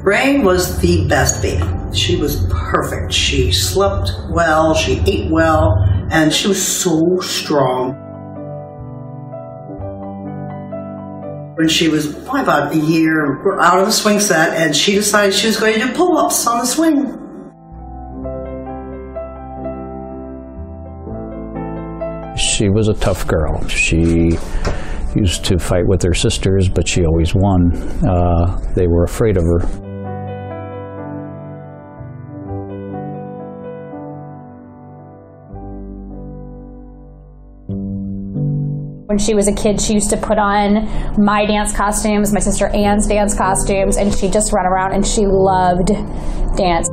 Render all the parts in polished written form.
Rain was the best baby. She was perfect. She slept well, she ate well, and she was so strong. When she was probably about a year, we're out of the swing set, and she decided she was going to do pull-ups on the swing. She was a tough girl. She used to fight with her sisters, but she always won. They were afraid of her. When she was a kid, she used to put on my dance costumes, my sister Anne's dance costumes, and she'd just run around, and she loved dance.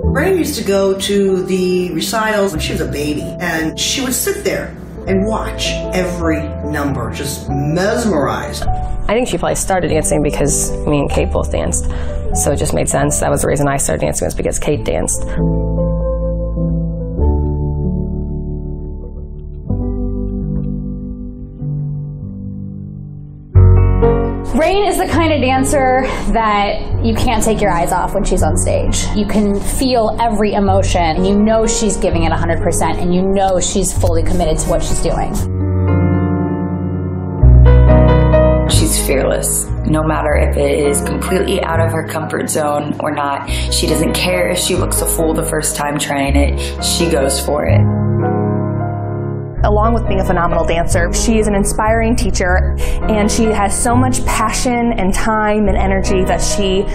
Rain used to go to the recitals when she was a baby, and she would sit there and watch every number, just mesmerized. I think she probably started dancing because me and Kate both danced, so it just made sense. That was the reason I started dancing, was because Kate danced. Rain is the kind of dancer that you can't take your eyes off when she's on stage. You can feel every emotion, and you know she's giving it 100%, and you know she's fully committed to what she's doing. She's fearless, no matter if it is completely out of her comfort zone or not. She doesn't care if she looks a fool the first time trying it. She goes for it. Along with being a phenomenal dancer, she is an inspiring teacher, and she has so much passion and time and energy that she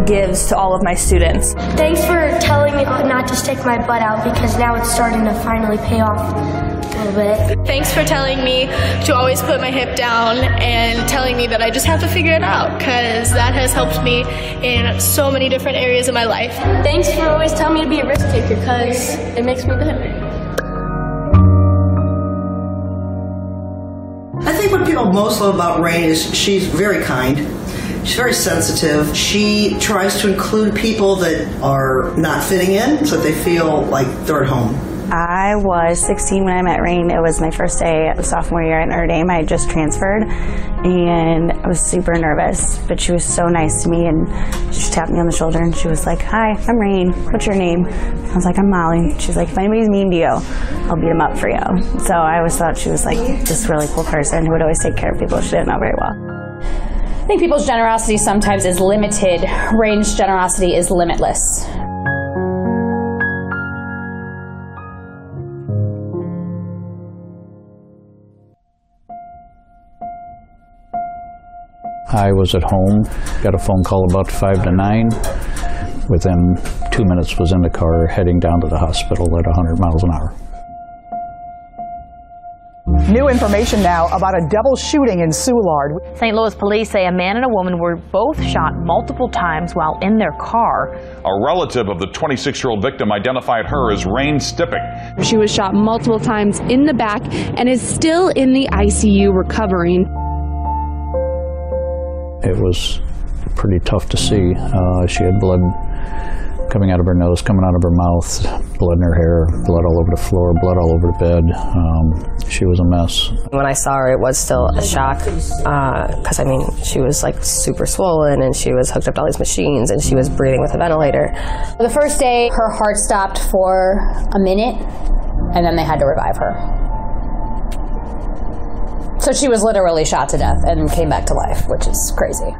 gives to all of my students. Thanks for telling me not to stick my butt out, because now it's starting to finally pay off a little bit. Thanks for telling me to always put my hip down and telling me that I just have to figure it out, because that has helped me in so many different areas of my life. Thanks for always telling me to be a risk taker, because it makes me better. I think what people most love about Rain is she's very kind. She's very sensitive. She tries to include people that are not fitting in so that they feel like they're at home. I was 16 when I met Rain. It was my first day of sophomore year at Notre Dame. I had just transferred, and I was super nervous, but she was so nice to me, and she tapped me on the shoulder, and she was like, "Hi, I'm Rain. What's your name?" I was like, "I'm Molly." She's like, "If anybody's mean to you, I'll beat them up for you." So I always thought she was like this really cool person who would always take care of people she didn't know very well. I think people's generosity sometimes is limited. Rain's generosity is limitless. I was at home, got a phone call about 5 to 9. Within 2 minutes was in the car heading down to the hospital at 100 miles an hour. New information now about a double shooting in Soulard. St. Louis police say a man and a woman were both shot multiple times while in their car. A relative of the 26-year-old victim identified her as Rain Stippec. She was shot multiple times in the back and is still in the ICU recovering. It was pretty tough to see. She had blood coming out of her nose, coming out of her mouth, blood in her hair, blood all over the floor, blood all over the bed. She was a mess. When I saw her, it was still a shock, because I mean, she was like super swollen, and she was hooked up to all these machines, and she was breathing with a ventilator. The first day, her heart stopped for a minute, and then they had to revive her. So she was literally shot to death and came back to life, which is crazy.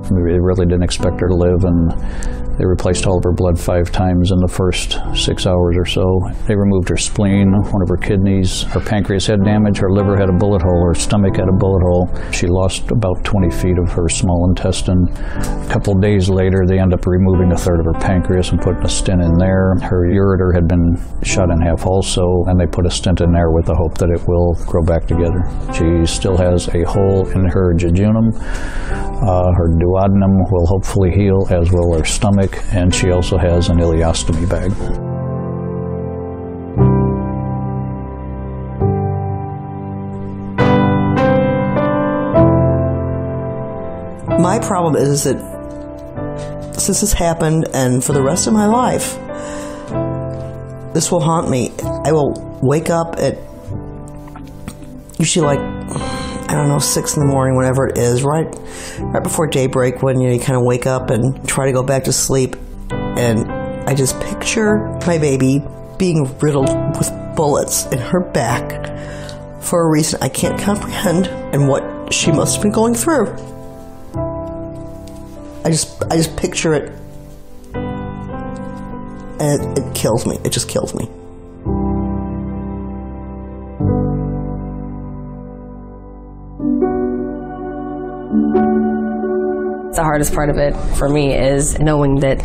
They really didn't expect her to live, and they replaced all of her blood 5 times in the first 6 hours or so. They removed her spleen, one of her kidneys, her pancreas had damage, her liver had a bullet hole, her stomach had a bullet hole. She lost about 20 feet of her small intestine. A couple of days later, they ended up removing a third of her pancreas and putting a stent in there. Her ureter had been shot in half also, and they put a stent in there with the hope that it will grow back together. She still has a hole in her jejunum. Her duodenum will hopefully heal, as will her stomach, and she also has an ileostomy bag. My problem is that since this happened, and for the rest of my life, This will haunt me. I will wake up at usually like, I don't know, 6 in the morning, whenever it is, right before daybreak, when you kind of wake up and try to go back to sleep, and I just picture my baby being riddled with bullets in her back for a reason I can't comprehend, and what she must have been going through. I just picture it, and it kills me. It just kills me. The hardest part of it for me is knowing that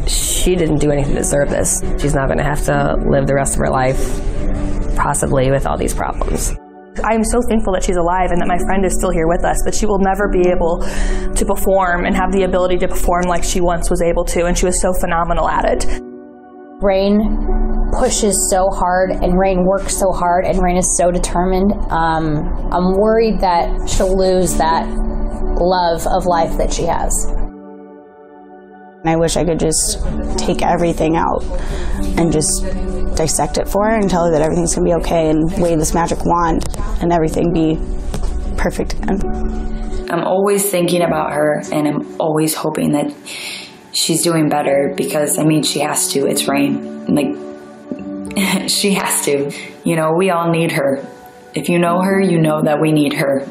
she didn't do anything to deserve this. She's not going to have to live the rest of her life, possibly, with all these problems. I am so thankful that she's alive and that my friend is still here with us, but she will never be able to perform and have the ability to perform like she once was able to, and she was so phenomenal at it. Rain pushes so hard, and Rain works so hard, and Rain is so determined. I'm worried that she'll lose that love of life that she has. I wish I could just take everything out and just dissect it for her and tell her that everything's going to be okay and wave this magic wand and everything be perfect again. I'm always thinking about her, and I'm always hoping that she's doing better, because, I mean, she has to. It's Rain. Like, she has to. You know, we all need her. If you know her, you know that we need her.